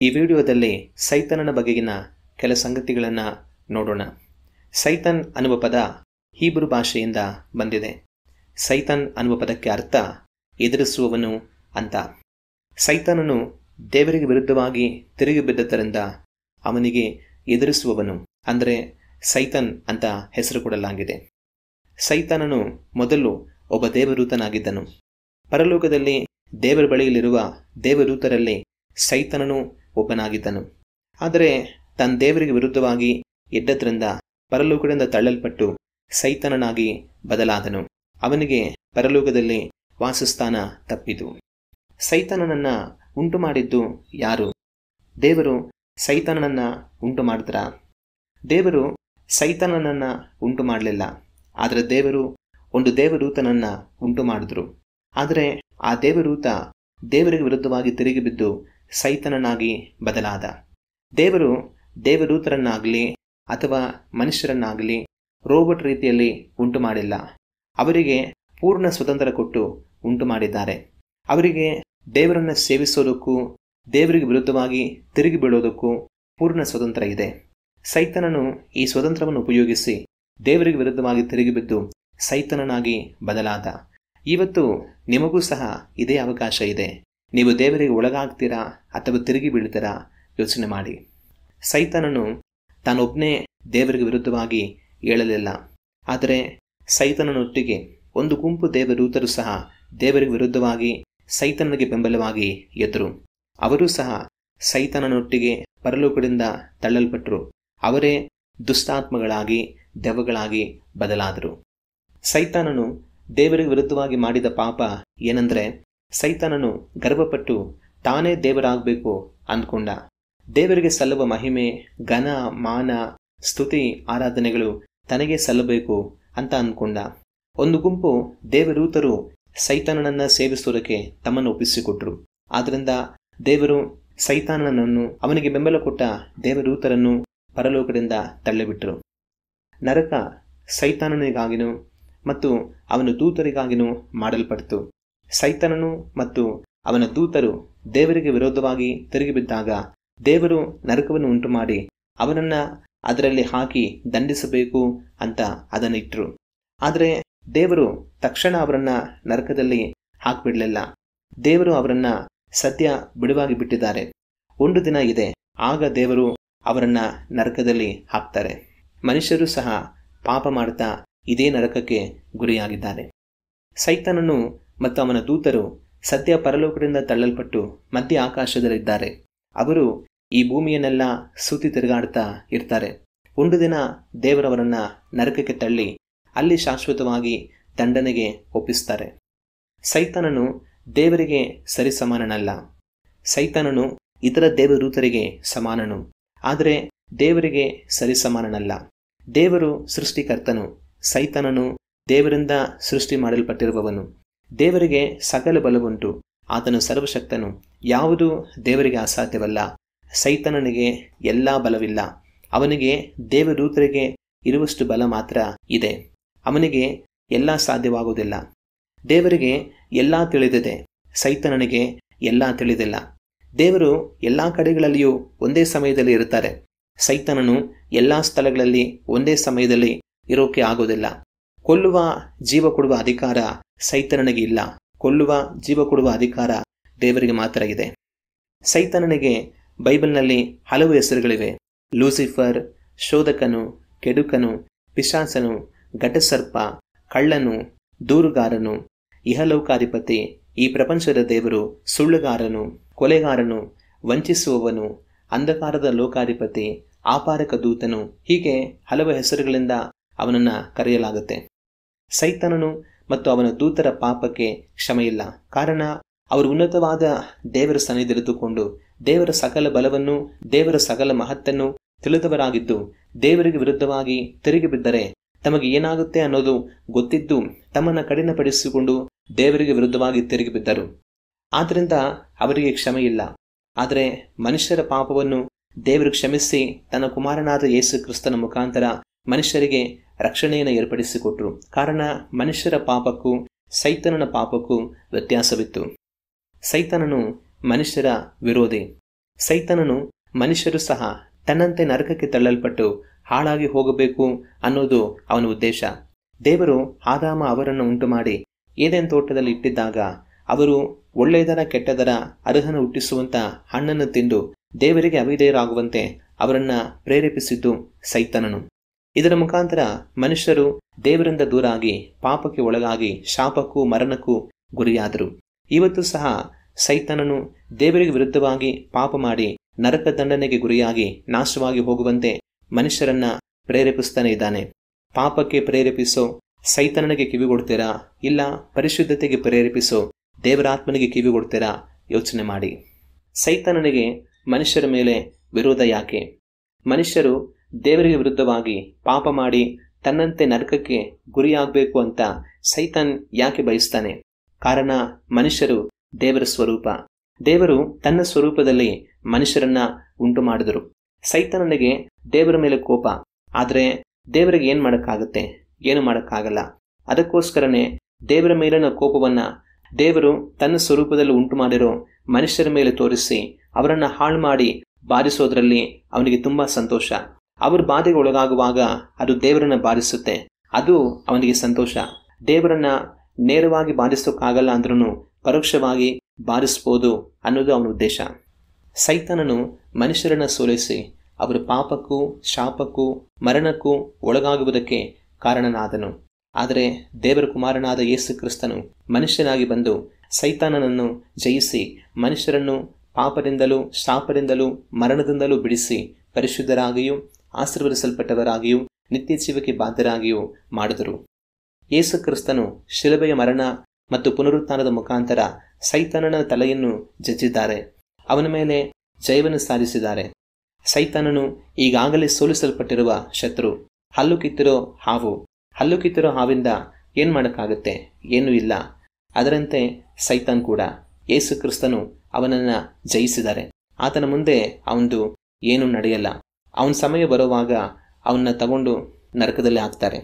ಈ ವಿಡಿಯೋದಲ್ಲಿ ಸೈತಾನನ ಬಗೆಗಿನ ಕೆಲ ಸಂಗತಿಗಳನ್ನು ನೋಡೋಣ. ಸೈತಾನ್ ಅನ್ನುವ ಪದ ಹೀಬ್ರು ಭಾಷೆಯಿಂದ ಬಂದಿದೆ. ಸೈತಾನ್ ಅನ್ನುವ ಪದಕ್ಕೆ ಅರ್ಥ ಎದುರಿಸುವವನು ಅಂತ. ಸೈತಾನನು ದೇವರಿಗೆ ವಿರುದ್ಧವಾಗಿ ತಿರುಗಿ ಬಿದ್ದದ್ದರಿಂದ ಅವನಿಗೆ ಎದುರಿಸುವವನು ಅಂದರೆ ಸೈತಾನ್ ಅಂತ ಹೆಸರು ಕೊಡಲಾಗಿದೆ. ಸೈತಾನನು ಮೊದಲು ಒಬ್ಬ ದೇವದೂತನಾಗಿದ್ದನು. ಪರಲೋಕದಲ್ಲಿ ದೇವರ ಬಳಿಯಲ್ಲಿರುವ ದೇವದೂತರಲ್ಲಿ ಸೈತಾನನು ಒಬ್ಬನಾಗಿದ್ದನು. ಆದರೆ ತನ್ನ ದೇವರಿಗೆ ವಿರುದ್ಧವಾಗಿ ಎದ್ದದ್ರಿಂದ ಪರಲೋಕದಿಂದ ತಳ್ಳಲ್ಪಟ್ಟು ಸೈತಾನನಾಗಿ ಬದಲಾದನು. ಅವನಿಗೆ ಪರಲೋಕದಲ್ಲಿ ವಾಸಸ್ಥಾನ ತಪ್ಪಿತು. ಸೈತಾನನನ್ನು ಉಂಟು ಮಾಡಿದ್ದು ಯಾರು? ದೇವರು ಸೈತಾನನನ್ನು ಉಂಟು ಮಾಡಿದ್ರ? ದೇವರು ಸೈತಾನನನ್ನು ಉಂಟು ಮಾಡಲಿಲ್ಲ. ಆದರೆ ದೇವರು ಒಂದು ದೇವದೂತನನ್ನು ಉಂಟು ಮಾಡಿದ್ರು. ಆದರೆ ಆ ದೇವದೂತ ದೇವರಿಗೆ ವಿರುದ್ಧವಾಗಿ ತಿರುಗಿ ಬಿದ್ದು ಸೈತಾನನಾಗಿ ಬದಲಾದ. ದೇವರು ದೇವದೂತರನ್ನಾಗಲಿ ಅಥವಾ ಮನುಷ್ಯರನ್ನಾಗಲಿ ರೋಬೋಟ್ ರೀತಿಯಲ್ಲಿ ಉಂಟು ಮಾಡಿಲ್ಲ. ಅವರಿಗೆ ಪೂರ್ಣ ಸ್ವತಂತ್ರ ಕೊಟ್ಟು ಉಂಟು ಮಾಡಿದ್ದಾರೆ. ಅವರಿಗೆ ದೇವರನ್ನು ಸೇವಿಸೋದಕ್ಕೂ ದೇವರಿಗೆ ವಿರುದ್ಧವಾಗಿ ತಿರುಗಿ ಬೀಳೋದಕ್ಕೂ ಪೂರ್ಣ ಸ್ವತಂತ್ರ ಇದೆ. ಸೈತಾನನು ಈ ಸ್ವತಂತ್ರವನ್ನು ಉಪಯೋಗಿಸಿ ದೇವರಿಗೆ ವಿರುದ್ಧವಾಗಿ ತಿರುಗಿ ಬಿದ್ದು ಸೈತಾನನಾಗಿ ಬದಲಾದ. ಇವತ್ತು ನಿಮಗೂ ಸಹ ಇದೇ ಅವಕಾಶ ಇದೆ. ನೀವು ದೇವರಿಗೆ ಒಳಗಾಗ್ತೀರಾ ಅಥವಾ ತಿರುಗಿ ಬೀಳ್ತೀರಾ? ಯೋಚನೆ ಮಾಡಿ. ಸೈತಾನನು ತಾನೊಬ್ಬನೇ ದೇವರಿಗೆ ವಿರುದ್ಧವಾಗಿ ಏಳಲಿಲ್ಲ. ಆದರೆ ಸೈತಾನನೊಟ್ಟಿಗೆ ಒಂದು ಗುಂಪು ದೇವದೂತರು ಸಹ ದೇವರಿಗೆ ವಿರುದ್ಧವಾಗಿ ಸೈತಾನನಿಗೆ ಬೆಂಬಲವಾಗಿ ಎದ್ರು. ಅವರೂ ಸಹ ಸೈತಾನನೊಟ್ಟಿಗೆ ಪರಲೋಕದಿಂದ ತಳ್ಳಲ್ಪಟ್ಟರು. ಅವರೇ ದುಷ್ಟಾತ್ಮಗಳಾಗಿ ದೆವ್ವಗಳಾಗಿ ಬದಲಾದರು. ಸೈತಾನನು ದೇವರಿಗೆ ವಿರುದ್ಧವಾಗಿ ಮಾಡಿದ ಪಾಪ ಏನೆಂದರೆ, ಸೈತಾನನು ಗರ್ವಪಟ್ಟು ತಾನೇ ದೇವರಾಗಬೇಕು ಅಂದ್ಕೊಂಡ. ದೇವರಿಗೆ ಸಲ್ಲುವ ಮಹಿಮೆ, ಘನ, ಮಾನ, ಸ್ತುತಿ, ಆರಾಧನೆಗಳು ತನಗೆ ಸಲ್ಲಬೇಕು ಅಂತ ಅಂದ್ಕೊಂಡ. ಒಂದು ಗುಂಪು ದೇವದೂತರು ಸೈತಾನನನ್ನು ಸೇವಿಸುವುದಕ್ಕೆ ತಮ್ಮನ್ನು ಒಪ್ಪಿಸಿಕೊಟ್ರು. ಆದ್ದರಿಂದ ದೇವರು ಸೈತಾನನನ್ನು, ಅವನಿಗೆ ಬೆಂಬಲ ಕೊಟ್ಟ ದೇವದೂತರನ್ನು ಪರಲೋಕದಿಂದ ತಳ್ಳಿಬಿಟ್ರು. ನರಕ ಸೈತಾನನಿಗಾಗಿನೂ ಮತ್ತು ಅವನ ದೂತರಿಗಾಗಿನೂ ಮಾಡಲ್ಪಡ್ತು. ಸೈತಾನನು ಮತ್ತು ಅವನ ದೂತರು ದೇವರಿಗೆ ವಿರೋಧವಾಗಿ ತಿರುಗಿಬಿದ್ದಾಗ ದೇವರು ನರಕವನ್ನು ಉಂಟು ಮಾಡಿ ಅವನನ್ನು ಅದರಲ್ಲಿ ಹಾಕಿ ದಂಡಿಸಬೇಕು ಅಂತ ಅದನ್ನಿಟ್ಟರು. ಆದರೆ ದೇವರು ತಕ್ಷಣ ಅವರನ್ನು ನರಕದಲ್ಲಿ ಹಾಕಿಬಿಡಲಿಲ್ಲ. ದೇವರು ಅವರನ್ನು ಸದ್ಯ ಬಿಡುವಾಗಿ ಬಿಟ್ಟಿದ್ದಾರೆ. ಒಂದು ದಿನ ಇದೆ, ಆಗ ದೇವರು ಅವರನ್ನು ನರಕದಲ್ಲಿ ಹಾಕ್ತಾರೆ. ಮನುಷ್ಯರು ಸಹ ಪಾಪ ಮಾಡ್ತಾ ಇದೇ ನರಕಕ್ಕೆ ಗುರಿಯಾಗಿದ್ದಾರೆ. ಸೈತಾನನು ಮತ್ತು ಅವನ ದೂತರು ಸದ್ಯ ಪರಲೋಕದಿಂದ ತಳ್ಳಲ್ಪಟ್ಟು ಮಧ್ಯ ಆಕಾಶದಲ್ಲಿದ್ದಾರೆ. ಅವರು ಈ ಭೂಮಿಯನ್ನೆಲ್ಲ ಸುತ್ತಿ ತಿರುಗಾಡ್ತಾ ಇರ್ತಾರೆ. ಒಂದು ದಿನ ದೇವರವರನ್ನು ನರಕಕ್ಕೆ ತಳ್ಳಿ ಅಲ್ಲಿ ಶಾಶ್ವತವಾಗಿ ದಂಡನೆಗೆ ಒಪ್ಪಿಸ್ತಾರೆ. ಸೈತಾನನು ದೇವರಿಗೆ ಸರಿಸಮಾನನಲ್ಲ. ಸೈತಾನನು ಇತರ ದೇವದೂತರಿಗೆ ಸಮಾನನು, ಆದರೆ ದೇವರಿಗೆ ಸರಿಸಮಾನನಲ್ಲ. ದೇವರು ಸೃಷ್ಟಿಕರ್ತನು. ಸೈತಾನನು ದೇವರಿಂದ ಸೃಷ್ಟಿ ಮಾಡಲ್ಪಟ್ಟಿರುವವನು. ದೇವರಿಗೆ ಸಕಲ ಬಲವುಂಟು. ಆತನು ಸರ್ವಶಕ್ತನು. ಯಾವುದೂ ದೇವರಿಗೆ ಅಸಾಧ್ಯವಲ್ಲ. ಸೈತಾನನಿಗೆ ಎಲ್ಲ ಬಲವಿಲ್ಲ. ಅವನಿಗೆ ದೇವದೂತರಿಗೆ ಇರುವಷ್ಟು ಬಲ ಮಾತ್ರ ಇದೆ. ಅವನಿಗೆ ಎಲ್ಲ ಸಾಧ್ಯವಾಗುವುದಿಲ್ಲ. ದೇವರಿಗೆ ಎಲ್ಲ ತಿಳಿದಿದೆ, ಸೈತಾನನಿಗೆ ಎಲ್ಲ ತಿಳಿದಿಲ್ಲ. ದೇವರು ಎಲ್ಲ ಕಡೆಗಳಲ್ಲಿಯೂ ಒಂದೇ ಸಮಯದಲ್ಲಿ ಇರುತ್ತಾರೆ. ಸೈತಾನನು ಎಲ್ಲ ಸ್ಥಳಗಳಲ್ಲಿ ಒಂದೇ ಸಮಯದಲ್ಲಿ ಇರೋಕೆ ಆಗೋದಿಲ್ಲ. ಕೊಲ್ಲುವ ಜೀವ ಕೊಡುವ ಅಧಿಕಾರ ಸೈತಾನನಿಗೆ ಇಲ್ಲ. ಕೊಲ್ಲುವ ಜೀವ ಕೊಡುವ ಅಧಿಕಾರ ದೇವರಿಗೆ ಮಾತ್ರ ಇದೆ. ಸೈತಾನನಿಗೆ ಬೈಬಲ್ನಲ್ಲಿ ಹಲವು ಹೆಸರುಗಳಿವೆ. ಲೂಸಿಫರ್, ಶೋಧಕನು, ಕೆಡುಕನು, ಪಿಶಾಚನು, ಘಟಸರ್ಪ, ಕಳ್ಳನು, ದೂರುಗಾರನು, ಇಹಲೋಕಾಧಿಪತಿ, ಈ ಪ್ರಪಂಚದ ದೇವರು, ಸುಳ್ಳುಗಾರನು, ಕೊಲೆಗಾರನು, ವಂಚಿಸುವವನು, ಅಂಧಕಾರದ ಲೋಕಾಧಿಪತಿ, ಆಪಾರಕ ದೂತನು, ಹೀಗೆ ಹಲವು ಹೆಸರುಗಳಿಂದ ಅವನನ್ನು ಕರೆಯಲಾಗುತ್ತೆ. ಸೈತಾನನು ಮತ್ತು ಅವನ ದೂತರ ಪಾಪಕ್ಕೆ ಕ್ಷಮೆಯಿಲ್ಲ. ಕಾರಣ ಅವರು ಉನ್ನತವಾದ ದೇವರ ಸನ್ನಿಧಿರಿದುಕೊಂಡು ದೇವರ ಸಕಲ ಬಲವನ್ನು, ದೇವರ ಸಕಲ ಮಹತ್ತನ್ನು ತಿಳಿದವರಾಗಿದ್ದು ದೇವರಿಗೆ ವಿರುದ್ಧವಾಗಿ ತಿರುಗಿ ಬಿದ್ದರೆ ತಮಗೆ ಏನಾಗುತ್ತೆ ಅನ್ನೋದು ಗೊತ್ತಿದ್ದು ತಮ್ಮನ್ನು ಕಠಿಣಪಡಿಸಿಕೊಂಡು ದೇವರಿಗೆ ವಿರುದ್ಧವಾಗಿ ತಿರುಗಿ ಬಿದ್ದರು. ಆದ್ದರಿಂದ ಅವರಿಗೆ ಕ್ಷಮೆಯಿಲ್ಲ. ಆದರೆ ಮನುಷ್ಯರ ಪಾಪವನ್ನು ದೇವರು ಕ್ಷಮಿಸಿ ತನ್ನ ಕುಮಾರನಾದ ಯೇಸು ಕ್ರಿಸ್ತನ ಮುಖಾಂತರ ಮನುಷ್ಯರಿಗೆ ರಕ್ಷಣೆಯನ್ನು ಏರ್ಪಡಿಸಿಕೊಟ್ರು. ಕಾರಣ ಮನುಷ್ಯರ ಪಾಪಕ್ಕೂ ಸೈತಾನನ ಪಾಪಕ್ಕೂ ವ್ಯತ್ಯಾಸವಿತ್ತು. ಸೈತಾನನು ಮನುಷ್ಯರ ವಿರೋಧಿ. ಸೈತಾನನು ಮನುಷ್ಯರು ಸಹ ತನ್ನಂತೆ ನರಕಕ್ಕೆ ತಳ್ಳಲ್ಪಟ್ಟು ಹಾಳಾಗಿ ಹೋಗಬೇಕು ಅನ್ನೋದು ಅವನ ಉದ್ದೇಶ. ದೇವರು ಆದಾಮ ಅವರನ್ನು ಉಂಟು ಮಾಡಿ ಏದೆನ್ ತೋಟದಲ್ಲಿ ಇಟ್ಟಿದ್ದಾಗ ಅವರು ಒಳ್ಳೆಯದರ ಕೆಟ್ಟದರ ಅರ್ಹನ ಹುಟ್ಟಿಸುವಂತ ಹಣ್ಣನ್ನು ತಿಂದು ದೇವರಿಗೆ ಅವಿಧೇಯರಾಗುವಂತೆ ಅವರನ್ನ ಪ್ರೇರೇಪಿಸಿದ್ದು ಸೈತಾನನು. ಇದರ ಮುಖಾಂತರ ಮನುಷ್ಯರು ದೇವರಿಂದ ದೂರಾಗಿ ಪಾಪಕ್ಕೆ ಒಳಗಾಗಿ ಶಾಪಕ್ಕೂ ಮರಣಕ್ಕೂ ಗುರಿಯಾದರು. ಇವತ್ತು ಸಹ ಸೈತಾನನು ದೇವರಿಗೆ ವಿರುದ್ಧವಾಗಿ ಪಾಪ ಮಾಡಿ ನರಕ ದಂಡನೆಗೆ ಗುರಿಯಾಗಿ ನಾಶವಾಗಿ ಹೋಗುವಂತೆ ಮನುಷ್ಯರನ್ನ ಪ್ರೇರೇಪಿಸ್ತಾನೆ ಇದ್ದಾನೆ. ಪಾಪಕ್ಕೆ ಪ್ರೇರೇಪಿಸೋ ಸೈತಾನನಿಗೆ ಕಿವಿಗೊಡ್ತೀರಾ, ಇಲ್ಲ ಪರಿಶುದ್ಧತೆಗೆ ಪ್ರೇರೇಪಿಸೋ ದೇವರಾತ್ಮನಿಗೆ ಕಿವಿಗೊಡ್ತೀರಾ? ಯೋಚನೆ ಮಾಡಿ. ಸೈತಾನನಿಗೆ ಮನುಷ್ಯರ ಮೇಲೆ ವಿರೋಧ ಯಾಕೆ? ಮನುಷ್ಯರು ದೇವರಿಗೆ ವಿರುದ್ಧವಾಗಿ ಪಾಪ ಮಾಡಿ ತನ್ನಂತೆ ನರಕಕ್ಕೆ ಗುರಿಯಾಗಬೇಕು ಅಂತ ಸೈತಾನ್ ಯಾಕೆ ಬಯಸ್ತಾನೆ? ಕಾರಣ ಮನುಷ್ಯರು ದೇವರ ಸ್ವರೂಪ. ದೇವರು ತನ್ನ ಸ್ವರೂಪದಲ್ಲಿ ಮನುಷ್ಯರನ್ನ ಉಂಟು ಮಾಡಿದರು. ಸೈತಾನನಿಗೆ ದೇವರ ಮೇಲೆ ಕೋಪ, ಆದರೆ ದೇವರಿಗೆ ಏನು ಮಾಡೋಕ್ಕಾಗುತ್ತೆ? ಏನು ಮಾಡೋಕ್ಕಾಗಲ್ಲ. ಅದಕ್ಕೋಸ್ಕರನೇ ದೇವರ ಮೇಲಿನ ಕೋಪವನ್ನ ದೇವರು ತನ್ನ ಸ್ವರೂಪದಲ್ಲಿ ಉಂಟು ಮಾಡಿರೋ ಮನುಷ್ಯರ ಮೇಲೆ ತೋರಿಸಿ ಅವರನ್ನ ಹಾಳು ಮಾಡಿ ಬಾರಿಸೋದ್ರಲ್ಲಿ ಅವನಿಗೆ ತುಂಬಾ ಸಂತೋಷ. ಅವರು ಬಾಧೆಗೆ ಒಳಗಾಗುವಾಗ ಅದು ದೇವರನ್ನ ಬಾರಿಸುತ್ತೆ, ಅದು ಅವನಿಗೆ ಸಂತೋಷ. ದೇವರನ್ನ ನೇರವಾಗಿ ಬಾರಿಸೋಕ್ಕಾಗಲ್ಲ ಅಂದ್ರೂ ಪರೋಕ್ಷವಾಗಿ ಬಾರಿಸ್ಬೋದು ಅನ್ನೋದು ಅವನ ಉದ್ದೇಶ. ಸೈತಾನನು ಮನುಷ್ಯರನ್ನ ಸೋಲಿಸಿ ಅವರ ಪಾಪಕ್ಕೂ ಶಾಪಕ್ಕೂ ಮರಣಕ್ಕೂ ಒಳಗಾಗುವುದಕ್ಕೆ ಕಾರಣನಾದನು. ಆದರೆ ದೇವರ ಕುಮಾರನಾದ ಯೇಸು ಕ್ರಿಸ್ತನು ಮನುಷ್ಯನಾಗಿ ಬಂದು ಸೈತಾನನನ್ನು ಜಯಿಸಿ ಮನುಷ್ಯರನ್ನು ಪಾಪದಿಂದಲೂ ಶಾಪದಿಂದಲೂ ಮರಣದಿಂದಲೂ ಬಿಡಿಸಿ ಪರಿಶುದ್ಧರಾಗಿಯೂ ಆಶೀರ್ವದಿಸಲ್ಪಟ್ಟವರಾಗಿಯೂ ನಿತ್ಯ ಜೀವಕ್ಕೆ ಬಾಧ್ಯರಾಗಿಯೂ ಮಾಡಿದರು. ಯೇಸು ಕ್ರಿಸ್ತನು ಶಿಲುಬೆಯ ಮರಣ ಮತ್ತು ಪುನರುತ್ಥಾನದ ಮುಖಾಂತರ ಸೈತಾನನ ತಲೆಯನ್ನು ಜಜ್ಜಿದ್ದಾರೆ, ಅವನ ಮೇಲೆ ಜಯವನ್ನು ಸಾಧಿಸಿದ್ದಾರೆ. ಸೈತಾನನು ಈಗಾಗಲೇ ಸೋಲಿಸಲ್ಪಟ್ಟಿರುವ ಶತ್ರು. ಹಲ್ಲು ಕಿತ್ತಿರೋ ಹಾವು, ಹಲ್ಲು ಕಿತ್ತಿರೋ ಹಾವಿಂದ ಏನು ಮಾಡೋಕ್ಕಾಗುತ್ತೆ? ಏನೂ ಇಲ್ಲ. ಅದರಂತೆ ಸೈತಾನ್ ಕೂಡ ಯೇಸು ಕ್ರಿಸ್ತನು ಅವನನ್ನು ಜಯಿಸಿದ್ದಾರೆ. ಆತನ ಮುಂದೆ ಅವನದು ಏನೂ ನಡೆಯಲ್ಲ. ಅವನ ಸಮಯ ಬರುವಾಗ ಅವನ್ನ ತಗೊಂಡು ನರಕದಲ್ಲಿ ಹಾಕ್ತಾರೆ.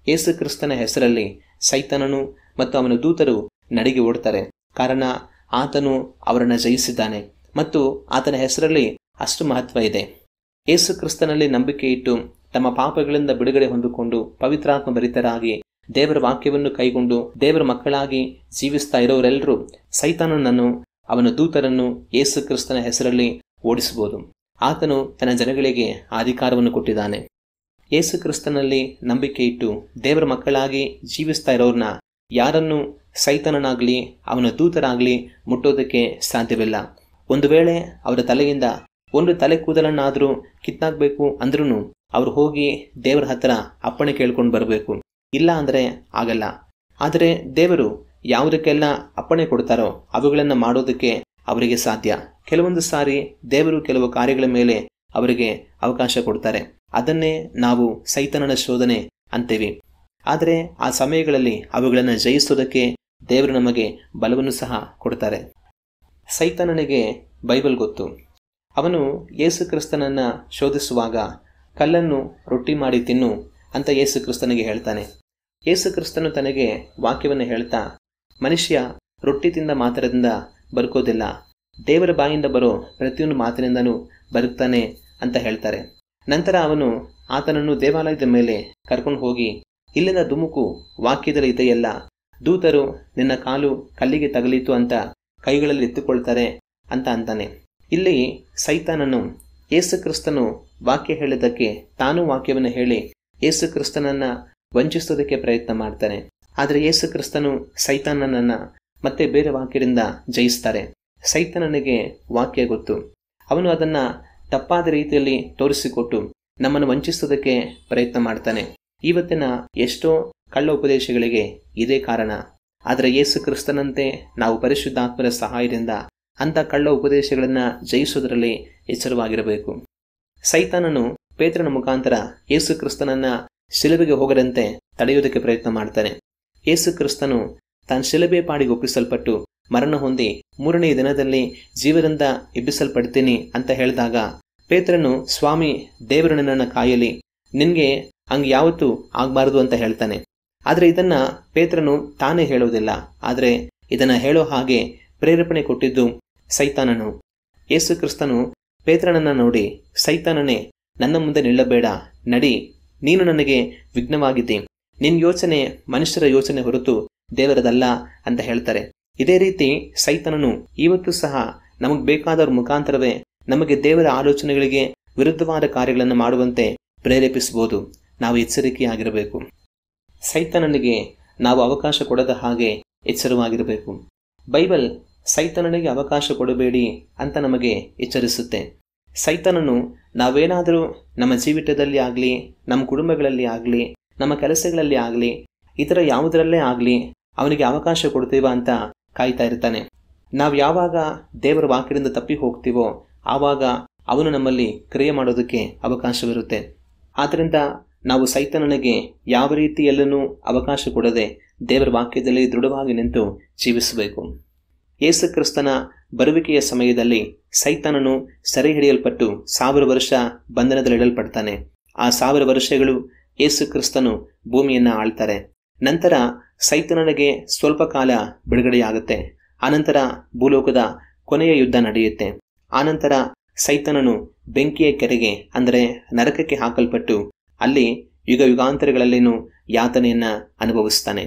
ಯೇಸು ಕ್ರಿಸ್ತನ ಹೆಸರಲ್ಲಿ ಸೈತಾನನು ಮತ್ತು ಅವನ ದೂತರು ನಡಿಗೆ ಓಡ್ತಾರೆ. ಕಾರಣ ಆತನು ಅವರನ್ನು ಜಯಿಸಿದ್ದಾನೆ ಮತ್ತು ಆತನ ಹೆಸರಲ್ಲಿ ಅಷ್ಟು ಮಹತ್ವ ಇದೆ. ಯೇಸು ಕ್ರಿಸ್ತನಲ್ಲಿ ನಂಬಿಕೆ ಇಟ್ಟು ತಮ್ಮ ಪಾಪಗಳಿಂದ ಬಿಡುಗಡೆ ಹೊಂದಿಕೊಂಡು ಪವಿತ್ರಾತ್ಮ ಭರಿತರಾಗಿ ದೇವರ ವಾಕ್ಯವನ್ನು ಕೈಗೊಂಡು ದೇವರ ಮಕ್ಕಳಾಗಿ ಜೀವಿಸ್ತಾ ಇರೋರೆಲ್ಲರೂ ಸೈತಾನನನ್ನು ಅವನ ದೂತರನ್ನು ಯೇಸು ಕ್ರಿಸ್ತನ ಹೆಸರಲ್ಲಿ ಓಡಿಸಬಹುದು. ಆತನು ತನ್ನ ಜನಗಳಿಗೆ ಅಧಿಕಾರವನ್ನು ಕೊಟ್ಟಿದ್ದಾನೆ. ಯೇಸು ಕ್ರಿಸ್ತನಲ್ಲಿ ನಂಬಿಕೆ ಇಟ್ಟು ದೇವರ ಮಕ್ಕಳಾಗಿ ಜೀವಿಸ್ತಾ ಇರೋರನ್ನ ಯಾರನ್ನು ಸೈತಾನನಾಗಲಿ ಅವನ ದೂತರಾಗಲಿ ಮುಟ್ಟೋದಕ್ಕೆ ಸಾಧ್ಯವಿಲ್ಲ. ಒಂದು ವೇಳೆ ಅವರ ತಲೆಯಿಂದ ಒಂದು ತಲೆ ಕೂದಲನ್ನಾದರೂ ಕಿತ್ತಾಕಬೇಕು ಅಂದ್ರೂ ಅವರು ಹೋಗಿ ದೇವರ ಹತ್ರ ಅಪ್ಪಣೆ ಕೇಳ್ಕೊಂಡು ಬರಬೇಕು, ಇಲ್ಲ ಅಂದರೆ ಆಗಲ್ಲ. ಆದರೆ ದೇವರು ಯಾವುದಕ್ಕೆಲ್ಲ ಅಪ್ಪಣೆ ಕೊಡ್ತಾರೋ ಅವುಗಳನ್ನು ಮಾಡೋದಕ್ಕೆ ಅವರಿಗೆ ಸಾಧ್ಯ. ಕೆಲವೊಂದು ಸಾರಿ ದೇವರು ಕೆಲವು ಕಾರ್ಯಗಳ ಮೇಲೆ ಅವರಿಗೆ ಅವಕಾಶ ಕೊಡ್ತಾರೆ. ಅದನ್ನೇ ನಾವು ಸೈತಾನನ ಶೋಧನೆ ಅಂತೇವೆ. ಆದರೆ ಆ ಸಮಯಗಳಲ್ಲಿ ಅವುಗಳನ್ನು ಜಯಿಸೋದಕ್ಕೆ ದೇವರು ನಮಗೆ ಬಲವನ್ನು ಸಹ ಕೊಡ್ತಾರೆ. ಸೈತಾನನಿಗೆ ಬೈಬಲ್ ಗೊತ್ತು. ಅವನು ಯೇಸು ಕ್ರಿಸ್ತನನ್ನು ಶೋಧಿಸುವಾಗ ಕಲ್ಲನ್ನು ರೊಟ್ಟಿ ಮಾಡಿ ತಿನ್ನು ಅಂತ ಯೇಸು ಕ್ರಿಸ್ತನಿಗೆ ಹೇಳ್ತಾನೆ. ಯೇಸು ಕ್ರಿಸ್ತನು ತನಗೆ ವಾಕ್ಯವನ್ನು ಹೇಳ್ತಾ, ಮನುಷ್ಯ ರೊಟ್ಟಿ ತಿಂದ ಮಾತ್ರದಿಂದ ಬದುಕೋದಿಲ್ಲ, ದೇವರ ಬಾಯಿಂದ ಬರೋ ಪ್ರತಿಯೊಂದು ಮಾತಿನಿಂದನೂ ಬದುಕ್ತಾನೆ ಅಂತ ಹೇಳ್ತಾರೆ. ನಂತರ ಅವನು ಆತನನ್ನು ದೇವಾಲಯದ ಮೇಲೆ ಕರ್ಕೊಂಡು ಹೋಗಿ, ಇಲ್ಲಿನ ದುಮುಕು ವಾಕ್ಯದಲ್ಲಿ ಇದೆಯಲ್ಲ, ದೂತರು ನಿನ್ನ ಕಾಲು ಕಲ್ಲಿಗೆ ತಗಲಿತು ಅಂತ ಕೈಗಳಲ್ಲಿ ಎತ್ತುಕೊಳ್ತಾರೆ ಅಂತ ಅಂತಾನೆ. ಇಲ್ಲಿ ಸೈತಾನನು ಯೇಸು ಕ್ರಿಸ್ತನು ವಾಕ್ಯ ಹೇಳಿದ್ದಕ್ಕೆ ತಾನೂ ವಾಕ್ಯವನ್ನು ಹೇಳಿ ಯೇಸು ಕ್ರಿಸ್ತನನ್ನು ವಂಚಿಸೋದಕ್ಕೆ ಪ್ರಯತ್ನ ಮಾಡ್ತಾನೆ. ಆದರೆ ಯೇಸು ಕ್ರಿಸ್ತನು ಸೈತಾನನನ್ನು ಮತ್ತೆ ಬೇರೆ ವಾಕ್ಯದಿಂದ ಜಯಿಸ್ತಾರೆ. ಸೈತಾನನಿಗೆ ವಾಕ್ಯ ಗೊತ್ತು. ಅವನು ಅದನ್ನು ತಪ್ಪಾದ ರೀತಿಯಲ್ಲಿ ತೋರಿಸಿಕೊಟ್ಟು ನಮ್ಮನ್ನು ವಂಚಿಸೋದಕ್ಕೆ ಪ್ರಯತ್ನ ಮಾಡ್ತಾನೆ. ಇವತ್ತಿನ ಎಷ್ಟೋ ಕಳ್ಳ ಉಪದೇಶಗಳಿಗೆ ಇದೇ ಕಾರಣ. ಆದರೆ ಯೇಸು ಕ್ರಿಸ್ತನಂತೆ ನಾವು ಪರಿಶುದ್ಧಾತ್ಮರ ಸಹಾಯದಿಂದ ಅಂಥ ಕಳ್ಳ ಉಪದೇಶಗಳನ್ನು ಜಯಿಸೋದ್ರಲ್ಲಿ ಎಚ್ಚರವಾಗಿರಬೇಕು. ಸೈತಾನನು ಪೇತ್ರನ ಮುಖಾಂತರ ಯೇಸು ಕ್ರಿಸ್ತನನ್ನು ಶಿಲುಬೆಗೆ ಹೋಗದಂತೆ ತಡೆಯೋದಕ್ಕೆ ಪ್ರಯತ್ನ ಮಾಡ್ತಾನೆ. ಯೇಸು ಕ್ರಿಸ್ತನು ತಾನು ಶಿಲುಬೆ ಪಾಡಿಗೆ ಒಪ್ಪಿಸಲ್ಪಟ್ಟು ಮರಣ ಹೊಂದಿ 3ನೇ ದಿನದಲ್ಲಿ ಜೀವದಿಂದ ಎಬ್ಬಿಸಲ್ಪಡ್ತೀನಿ ಅಂತ ಹೇಳಿದಾಗ ಪೇತ್ರನು, ಸ್ವಾಮಿ, ದೇವರು ನನ್ನನ್ನು ಕಾಯಲಿ, ನಿನಗೆ ಹಂಗೆ ಯಾವತ್ತೂ ಆಗಬಾರ್ದು ಅಂತ ಹೇಳ್ತಾನೆ. ಆದರೆ ಇದನ್ನು ಪೇತ್ರನು ತಾನೇ ಹೇಳೋದಿಲ್ಲ. ಆದರೆ ಇದನ್ನು ಹೇಳೋ ಹಾಗೆ ಪ್ರೇರೇಪಣೆ ಕೊಟ್ಟಿದ್ದು ಸೈತಾನನು. ಯೇಸು ಕ್ರಿಸ್ತನು ಪೇತ್ರನನ್ನು ನೋಡಿ, ಸೈತಾನನೇ, ನನ್ನ ಮುಂದೆ ನಿಲ್ಲಬೇಡ, ನಡಿ, ನೀನು ನನಗೆ ವಿಘ್ನವಾಗಿದ್ದಿ, ನಿನ್ನ ಯೋಚನೆ ಮನುಷ್ಯರ ಯೋಚನೆ ಹೊರತು ದೇವರದಲ್ಲ ಅಂತ ಹೇಳ್ತಾರೆ. ಇದೇ ರೀತಿ ಸೈತಾನನು ಇವತ್ತು ಸಹ ನಮಗೆ ಬೇಕಾದವ್ರ ಮುಖಾಂತರವೇ ನಮಗೆ ದೇವರ ಆಲೋಚನೆಗಳಿಗೆ ವಿರುದ್ಧವಾದ ಕಾರ್ಯಗಳನ್ನು ಮಾಡುವಂತೆ ಪ್ರೇರೇಪಿಸಬಹುದು. ನಾವು ಎಚ್ಚರಿಕೆಯಾಗಿರಬೇಕು. ಸೈತಾನನಿಗೆ ನಾವು ಅವಕಾಶ ಕೊಡದ ಹಾಗೆ ಎಚ್ಚರವಾಗಿರಬೇಕು. ಬೈಬಲ್ ಸೈತಾನನಿಗೆ ಅವಕಾಶ ಕೊಡಬೇಡಿ ಅಂತ ನಮಗೆ ಎಚ್ಚರಿಸುತ್ತೆ. ಸೈತಾನನು ನಾವೇನಾದರೂ ನಮ್ಮ ಜೀವಿತದಲ್ಲಿ ಆಗಲಿ, ನಮ್ಮ ಕುಟುಂಬಗಳಲ್ಲಿ ಆಗಲಿ, ನಮ್ಮ ಕೆಲಸಗಳಲ್ಲಿ ಆಗಲಿ, ಇತರ ಯಾವುದರಲ್ಲೇ ಆಗಲಿ ಅವನಿಗೆ ಅವಕಾಶ ಕೊಡ್ತೀವ ಅಂತ ಕಾಯ್ತಾ ಇರ್ತಾನೆ. ನಾವು ಯಾವಾಗ ದೇವರ ವಾಕ್ಯದಿಂದ ತಪ್ಪಿ ಹೋಗ್ತೀವೋ ಆವಾಗ ಅವನು ನಮ್ಮಲ್ಲಿ ಕ್ರಿಯೆ ಮಾಡೋದಕ್ಕೆ ಅವಕಾಶವಿರುತ್ತೆ. ಆದ್ದರಿಂದ ನಾವು ಸೈತಾನನಿಗೆ ಯಾವ ರೀತಿಯಲ್ಲೂ ಅವಕಾಶ ಕೊಡದೆ ದೇವರ ವಾಕ್ಯದಲ್ಲಿ ದೃಢವಾಗಿ ನಿಂತು ಜೀವಿಸಬೇಕು. ಯೇಸು ಕ್ರಿಸ್ತನ ಬರುವಿಕೆಯ ಸಮಯದಲ್ಲಿ ಸೈತಾನನು ಸೆರೆ ಹಿಡಿಯಲ್ಪಟ್ಟು 1000 ವರ್ಷ ಬಂಧನದಲ್ಲಿಡಲ್ಪಡ್ತಾನೆ. ಆ 1000 ವರ್ಷಗಳು ಯೇಸು ಕ್ರಿಸ್ತನು ಭೂಮಿಯನ್ನು ಆಳ್ತಾರೆ. ನಂತರ ಸೈತಾನನಿಗೆ ಸ್ವಲ್ಪ ಕಾಲ ಬಿಡುಗಡೆಯಾಗುತ್ತೆ. ಆನಂತರ ಭೂಲೋಕದ ಕೊನೆಯ ಯುದ್ಧ ನಡೆಯುತ್ತೆ. ಆನಂತರ ಸೈತಾನನು ಬೆಂಕಿಯ ಕೆರೆಗೆ ಅಂದರೆ ನರಕಕ್ಕೆ ಹಾಕಲ್ಪಟ್ಟು ಅಲ್ಲಿ ಯುಗ ಯುಗಾಂತರಗಳಲ್ಲೇನೂ ಯಾತನೆಯನ್ನು ಅನುಭವಿಸ್ತಾನೆ.